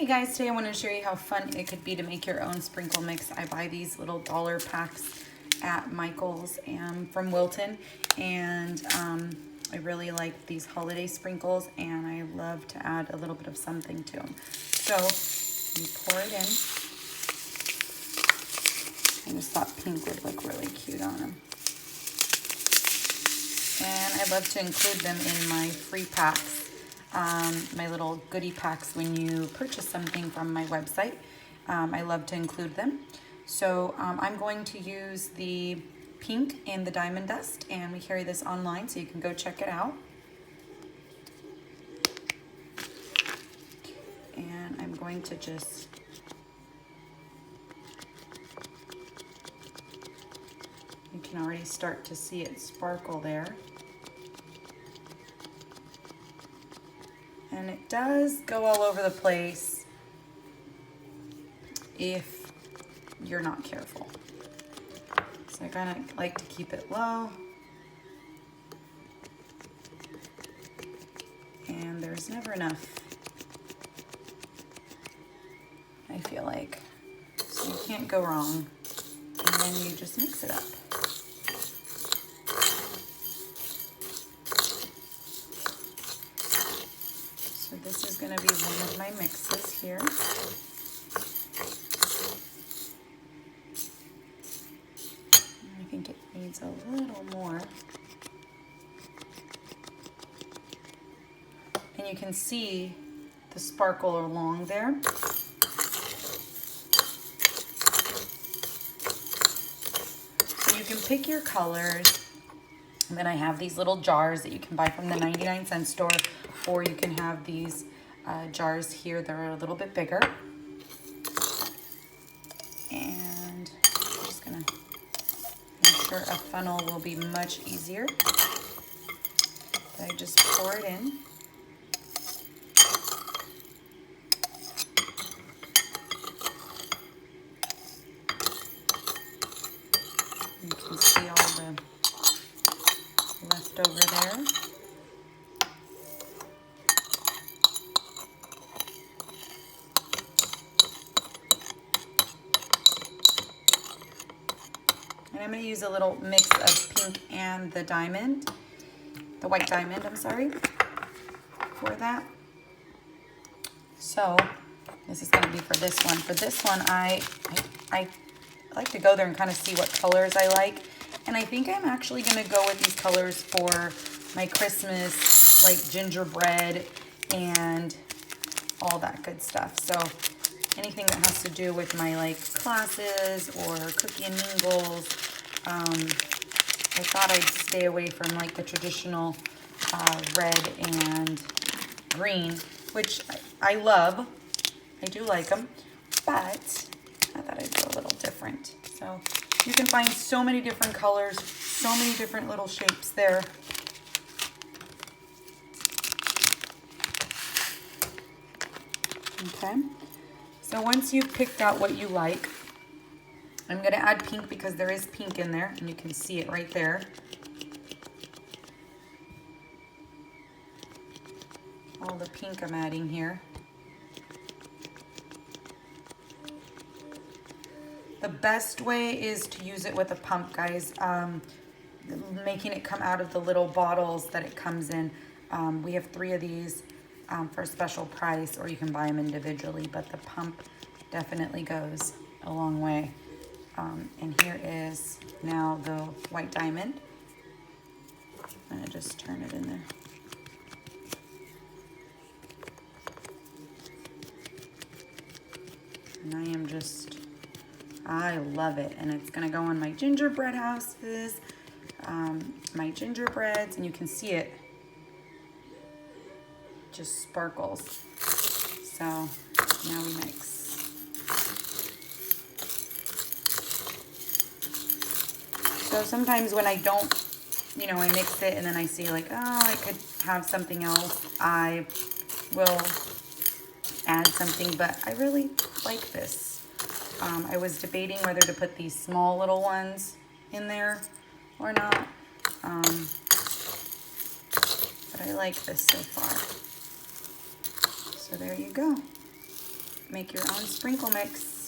Hey guys, today I want to show you how fun it could be to make your own sprinkle mix. I buy these little dollar packs at Michael's and from Wilton, and I really like these holiday sprinkles, and I love to add a little bit of something to them. So you pour it in. I just thought pink would look really cute on them. And I love to include them in my free packs. My little goodie packs when you purchase something from my website. I love to include them. So I'm going to use the pink and the diamond dust, and we carry this online so you can go check it out. And I'm going to just you can already start to see it sparkle there. And it does go all over the place if you're not careful. So I kind of like to keep it low. And there's never enough, I feel like. So you can't go wrong. And then you just mix it up. So this is going to be one of my mixes here. I think it needs a little more. And you can see the sparkle along there. So you can pick your colors. And then I have these little jars that you can buy from the 99-cent store, or you can have these jars here that are a little bit bigger. And I'm just gonna make sure a funnel will be much easier. I just pour it in. You can see all the left over there. And I'm going to use a little mix of pink and the diamond, the white diamond, I'm sorry, for that. So this is going to be for this one. For this one, I like to go there and kind of see what colors I like. And I think I'm actually going to go with these colors for my Christmas, like gingerbread and all that good stuff. So anything that has to do with my like classes or cookie and mingles, I thought I'd stay away from like the traditional red and green, which I love. I do like them, but I thought I'd go a little different. So you can find so many different colors, so many different little shapes there. Okay, so once you've picked out what you like, I'm going to add pink because there is pink in there, and you can see it right there. All the pink I'm adding here. The best way is to use it with a pump, guys. Making it come out of the little bottles that it comes in. We have 3 of these for a special price, or you can buy them individually, but the pump definitely goes a long way. And here is now the white diamond. I'm gonna just turn it in there. And I love it. And it's gonna go on my gingerbread houses, my gingerbreads, and you can see it just sparkles. So now we mix. So sometimes when I don't, I mix it and then I see like, oh, I could have something else, I will add something, but I really like this. I was debating whether to put these small little ones in there or not, but I like this so far. So there you go. make your own sprinkle mix.